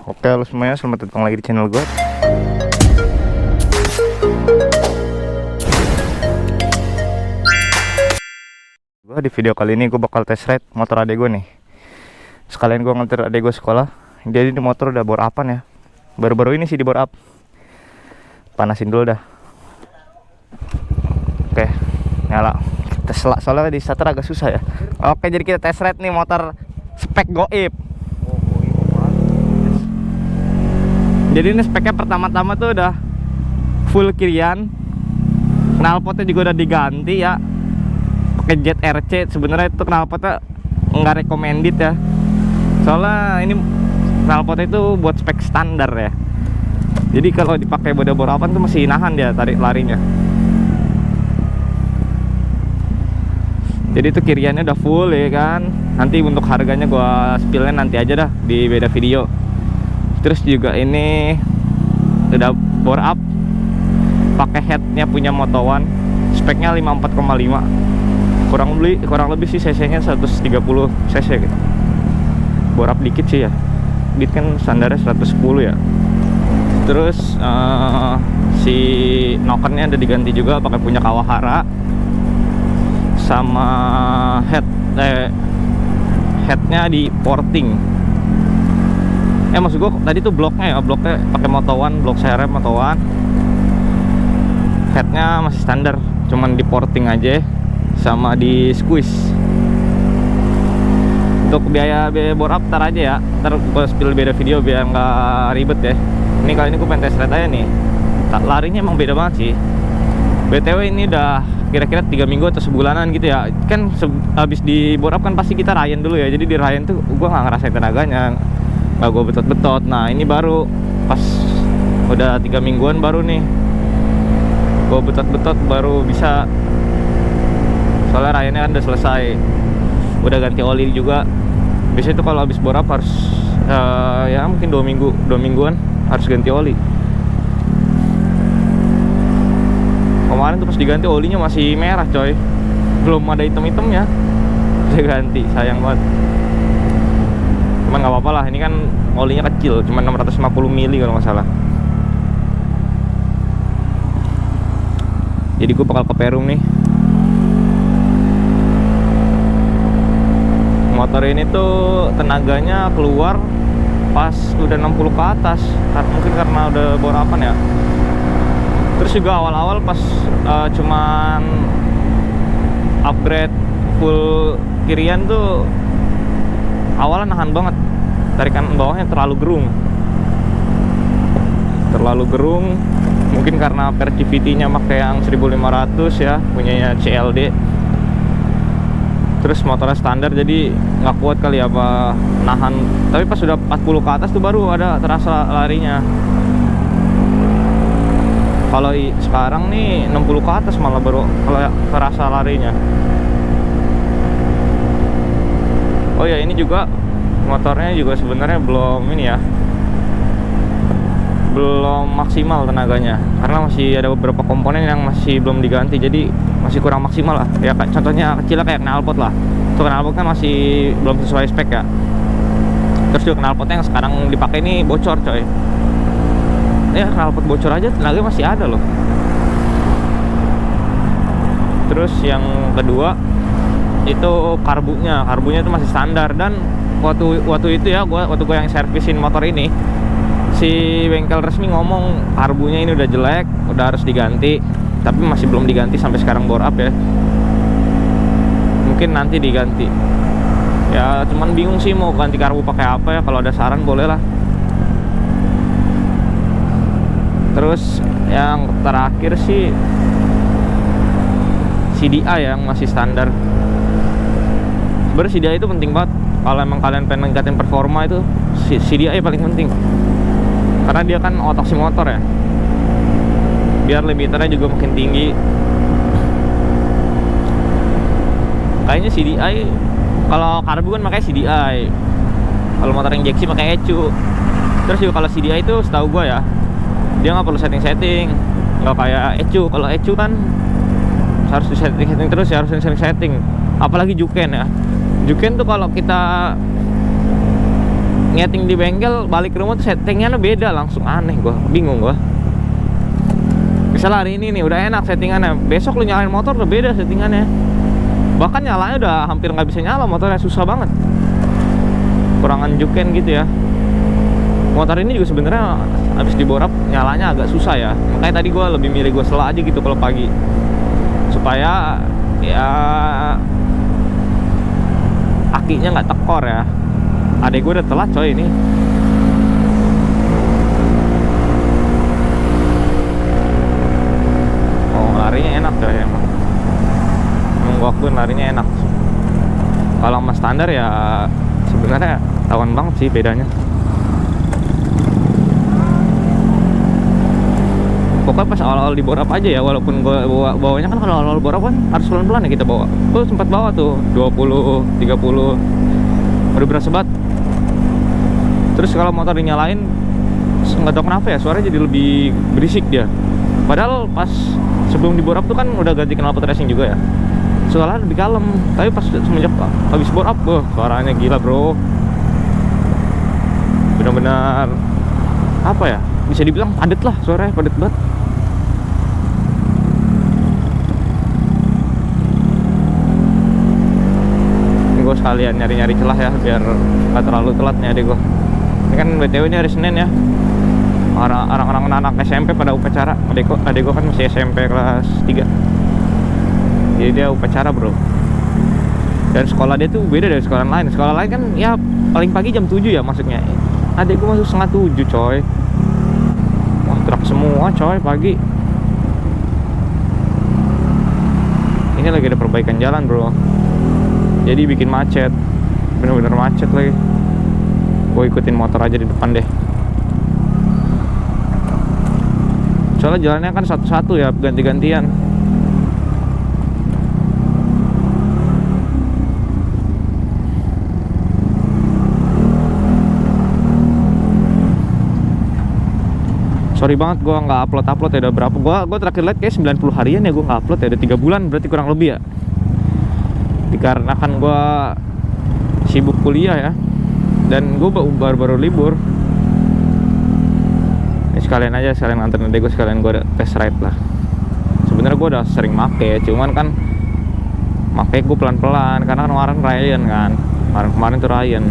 Oke, halo semuanya, selamat datang lagi di channel gue. Di video kali ini gue bakal test ride motor adek gue nih. Sekalian gue nganter adek gue sekolah. Jadi di motor udah bore upan ya. Baru-baru ini sih di bore up. Panasin dulu dah. Oke, nyala. Kita selak soalnya di starter agak susah ya. Oke, jadi kita test ride nih motor spek goib. Jadi ini speknya pertama-tama tuh udah full kirian, knalpotnya juga udah diganti ya, pakai jet RC. Sebenarnya itu knalpotnya nggak recommended ya, soalnya ini knalpotnya itu buat spek standar ya. Jadi kalau dipakai bore upan tuh masih nahan dia tarik larinya. Jadi itu kiriannya udah full ya kan. Nanti untuk harganya gua spillnya nanti aja dah di beda video. Terus juga ini udah bore up, pakai headnya punya Moto1, speknya 54,5, kurang lebih sih cc nya 130 cc gitu. Bore up dikit sih ya, beat kan standarnya 110 ya. Terus si nokennya ada diganti juga, pakai punya Kawahara. Sama headnya di porting. Maksud gue tadi tuh bloknya pakai Moto1, blok CRM Moto1. Headnya masih standar, cuman di porting aja sama di squeeze. Untuk biaya bore up tar aja ya, ntar gue spill beda video biar nggak ribet ya. Ini kali ini gue pengen test ride aja nih. Larinya emang beda banget sih. BTW ini udah kira-kira 3 minggu atau sebulanan gitu ya. Kan habis di bore up kan pasti kita rayan dulu ya. Jadi di rayan tuh gue nggak ngerasain tenaganya, nggak gue betot-betot. Nah ini baru pas udah 3 mingguan baru nih gue betot-betot, baru bisa. Soalnya rayannya kan udah selesai, udah ganti oli juga. Biasanya tuh kalau habis bore up harus ya mungkin 2 mingguan harus ganti oli. Kemarin tuh pas diganti olinya masih merah coy, belum ada hitam-hitamnya. Saya ganti, sayang banget. Cuman nggak apa-apa lah, ini kan olinya kecil, cuma 650 mili kalau nggak salah. Jadi gue bakal ke Perum nih. Motor ini tuh tenaganya keluar pas udah 60 ke atas, mungkin karena udah bore upan ya. Terus juga awal-awal pas cuman upgrade full kirian tuh awalnya nahan banget, tarikan bawahnya terlalu gerung. Mungkin karena Percivity-nya pakai yang 1500 ya, punyanya CLD. Terus motornya standar jadi nggak kuat kali apa nahan. Tapi pas sudah 40 ke atas tuh baru ada terasa larinya. Kalau sekarang nih 60 ke atas malah baru kalau terasa larinya. Oh ya, ini juga motornya juga sebenarnya belum ini ya, belum maksimal tenaganya karena masih ada beberapa komponen yang masih belum diganti, jadi masih kurang maksimal lah ya. Contohnya kecilnya kayak knalpot lah, itu knalpot kan masih belum sesuai spek ya. Terus juga knalpotnya yang sekarang dipakai ini bocor coy ya, knalpot bocor aja tenaganya masih ada loh. Terus yang kedua itu karbunya itu masih standar. Dan waktu itu ya, waktu gue yang servisin motor ini, si bengkel resmi ngomong karbunya ini udah jelek, udah harus diganti, tapi masih belum diganti sampai sekarang bore up ya. Mungkin nanti diganti ya, cuman bingung sih mau ganti karbu pakai apa ya. Kalau ada saran boleh lah. Terus yang terakhir sih CDI yang masih standar. Sebenarnya CDI itu penting banget kalau emang kalian pengen ningkatin performa, itu CDI paling penting. Karena dia kan otak si motor ya, biar limiternya juga makin tinggi. Kayaknya CDI, kalau karbu kan makanya CDI, kalau motor injeksi pakai ECU. Terus juga kalau CDI itu setahu gue ya, dia nggak perlu setting, nggak kayak ECU. Kalau ECU kan harus disetting terus ya, harus setting. Apalagi Juken ya, Juken tuh kalau kita nyeting di bengkel, balik ke rumah tuh settingannya beda, langsung aneh gua, bingung gua. Misalnya hari ini nih udah enak settingannya, besok lu nyalain motor udah beda settingannya. Bahkan nyalanya udah hampir nggak bisa nyala, motornya susah banget, kurang anjuken gitu ya. Motor ini juga sebenarnya habis diborap nyalanya agak susah ya, makanya tadi gua lebih milih gua sela aja gitu kalau pagi, supaya ya akinya nggak tekor ya. Adek gue udah telat coy ini. Oh, larinya enak coy emang. Gua akuin larinya enak. Kalau sama standar ya sebenarnya tawan banget sih bedanya. Pokoknya pas awal-awal diborap aja ya, walaupun gua bawanya kan, kalau awal-awal borap kan harus pelan-pelan ya kita bawa. Gua sempat bawa tuh 20, 30, udah berasa banget. Terus kalau motor dinyalain, nggak tahu kenapa ya suaranya jadi lebih berisik dia. Padahal pas sebelum diborap tuh kan udah ganti knalpot racing juga ya, suaranya lebih kalem. Tapi pas semenjak habis borap, suaranya gila bro. Benar-benar apa ya, bisa dibilang padet lah, suaranya padet banget. Gue sekalian nyari-nyari celah ya biar nggak terlalu telat nih adek gue. Ini kan BTW ini hari Senin ya, orang-orang anak SMP pada upacara. Adek gue kan masih SMP kelas 3, jadi dia upacara bro. Dan sekolah dia tuh beda dari sekolah lain. Sekolah lain kan ya paling pagi jam 7 ya masuknya. Adek gue masuk setengah 7 coy. Wah, truk semua coy pagi. Ini lagi ada perbaikan jalan bro, jadi bikin macet, bener-bener macet lagi. Gue ikutin motor aja di depan deh, soalnya jalannya kan satu-satu ya, ganti-gantian. Sorry banget gue nggak upload ya, udah berapa, gue terakhir lihat kayak 90 harian ya gue nggak upload ya, udah 3 bulan berarti kurang lebih ya. Dikarenakan gue sibuk kuliah ya, dan gue baru libur. Ini sekalian nganterin adek gue, sekalian gue test ride lah. Sebenarnya gue udah sering make, cuman kan make gue pelan-pelan karena kemarin Ryan kan, kemarin tuh Ryan,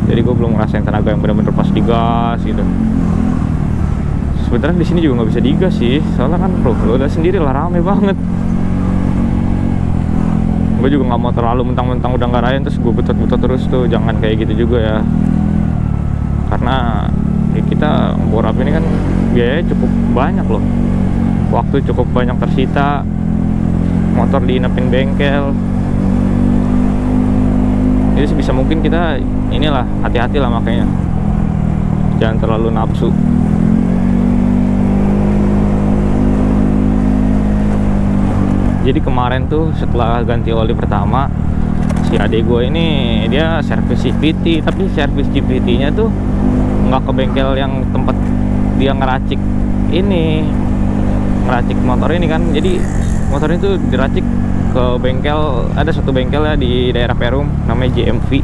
jadi gue belum ngerasain tenaga yang bener-bener pas digas gitu. Sebenarnya di sini juga nggak bisa digas sih, soalnya kan bro, lo udah sendiri lah, rame banget. Gue juga nggak mau terlalu mentang-mentang udah nggak Ryan terus gue butot-butot terus tuh, jangan kayak gitu juga ya. Karena ya kita borap ini kan biayanya cukup banyak loh, waktu cukup banyak tersita, motor diinepin bengkel. Jadi sebisa mungkin kita inilah hati-hati lah, makanya jangan terlalu nafsu. Jadi kemarin tuh setelah ganti oli pertama, si adek gue ini dia servis CVT, tapi servis CVT-nya tuh nggak ke bengkel yang tempat dia ngeracik motor ini kan. Jadi motor itu diracik ke bengkel, ada satu bengkel ya di daerah Perum namanya JMV.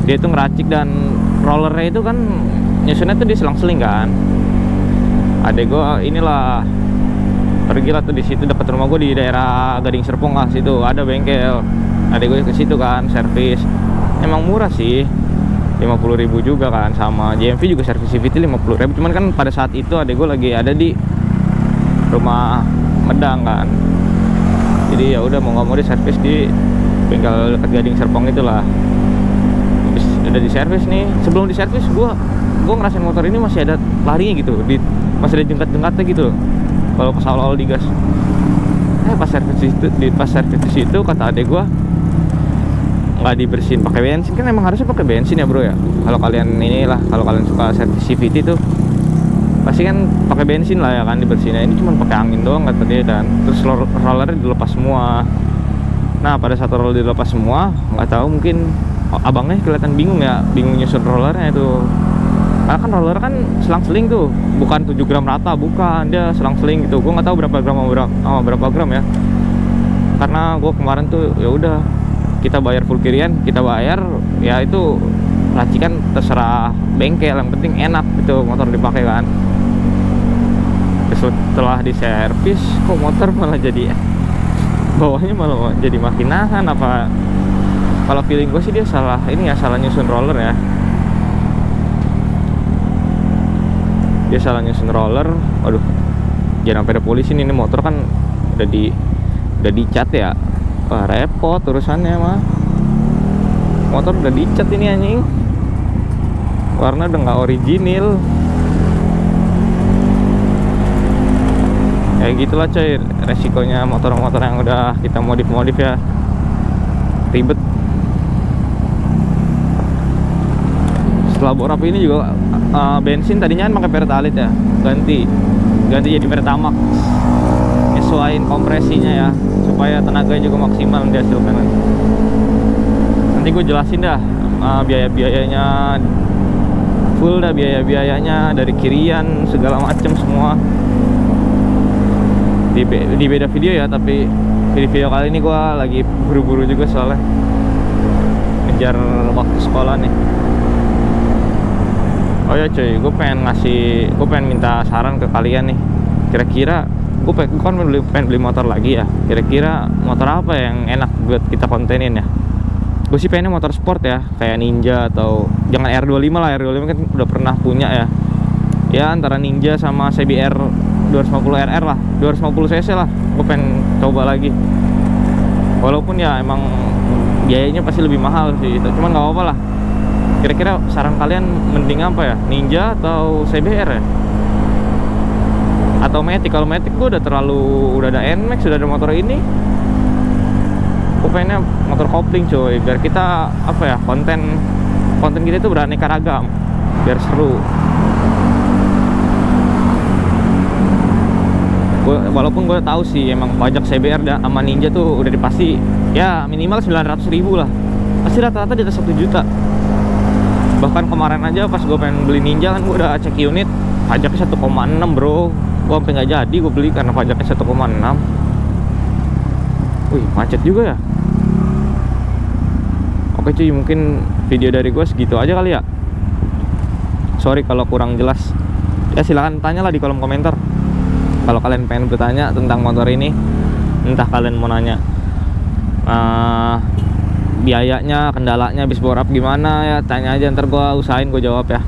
Dia tuh ngeracik, dan rollernya itu kan nyusunnya tuh di selang-seling kan. Adek gue inilah pergi lah tuh di situ, dekat rumah gue di daerah Gading Serpong lah, situ ada bengkel. Adek gue ke situ kan servis, emang murah sih, 50.000 juga kan. Sama JMV juga servis CVT 50.000. Cuman kan pada saat itu adek gue lagi ada di rumah Medang kan, jadi ya udah mau nggak mau di servis di bengkel dekat Gading Serpong itulah. Habis udah di servis nih, sebelum di servis gue ngerasain motor ini masih ada larinya gitu, masih ada jengkat-jengkatnya gitu kalau pas awal-awal digas. Pas servis di situ kata adek gua nggak dibersihin pakai bensin, kan emang harusnya pakai bensin ya bro ya. Kalau kalian suka servis CVT tuh pasti kan pakai bensin lah ya kan dibersihinnya. Ini cuma pakai angin doang kata dia, dan terus rollernya dilepas semua. Nah pada saat roller dilepas semua, nggak tahu mungkin abangnya kelihatan bingung nyusun rollernya itu. Karena kan roller kan selang-seling tuh, bukan 7 gram rata, bukan, dia selang-seling gitu. Gue nggak tahu berapa gram sama berapa gram ya. Karena gue kemarin tuh ya udah, kita bayar full kirian, kita bayar ya itu racikan terserah bengkel, yang penting enak gitu motor dipakai kan. Setelah diservis kok motor malah jadi bawahnya malah jadi makin nahan. Apa kalau feeling gue sih dia salah ini ya, salah nyusun roller ya. Dia salah nyusun roller. Aduh, jangan sampai ada polisi nih, ini motor kan udah dicat ya. Wah, repot urusannya mah. Motor udah dicat ini anjing, warna udah nggak original. Kayak gitulah coy resikonya motor-motor yang udah kita modif ya, ribet. Setelah borap ini juga bensin tadinya kan pakai pertalite ya, ganti jadi pertamax, nyesuaiin kompresinya ya supaya tenaganya juga maksimal dihasilkan. Nanti gue jelasin dah biaya-biayanya full dah, biaya-biayanya dari kirian segala macem semua di beda video ya. Tapi di video kali ini gue lagi buru-buru juga soalnya ngejar waktu sekolah nih. Oh ya cuy, gue pengen minta saran ke kalian nih. Kira-kira gue kan pengen beli motor lagi ya, kira-kira motor apa yang enak buat kita kontenin ya. Gue sih pengennya motor sport ya, kayak Ninja atau jangan R25 lah, R25 kan udah pernah punya ya. Ya antara Ninja sama CBR 250RR lah, 250cc lah. Gue pengen coba lagi. Walaupun ya emang biayanya pasti lebih mahal sih, cuman nggak apa-apa lah. Kira-kira saran kalian mending apa ya, Ninja atau CBR ya, atau Matic? Kalau Matic gue udah ada NMAX, sudah ada motor ini. Gue pengennya motor kopling coy, biar kita apa ya, konten kita itu beraneka ragam, biar seru. Walaupun gue tahu sih emang pajak CBR sama Ninja tuh udah dipasti ya minimal 900.000 lah, pasti rata-rata di atas 1 juta. Bahkan kemarin aja pas gue pengen beli Ninja kan gue udah cek unit, pajaknya 1,6 bro. Gue sampai nggak jadi gue beli karena pajaknya 1,6. Wih, macet juga ya. Oke cuy, mungkin video dari gue segitu aja kali ya. Sorry kalau kurang jelas. Ya silahkan tanya lah di kolom komentar kalau kalian pengen bertanya tentang motor ini. Entah kalian mau nanya biayanya, kendalanya habis borap gimana ya, tanya aja, ntar gue usahain gue jawab ya.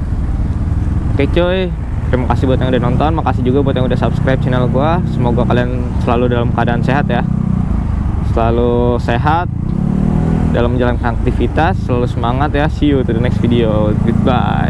Oke cuy, terima kasih buat yang udah nonton, makasih juga buat yang udah subscribe channel gue. Semoga kalian selalu dalam keadaan sehat ya, selalu sehat dalam menjalankan aktivitas, selalu semangat ya. See you to the next video, goodbye.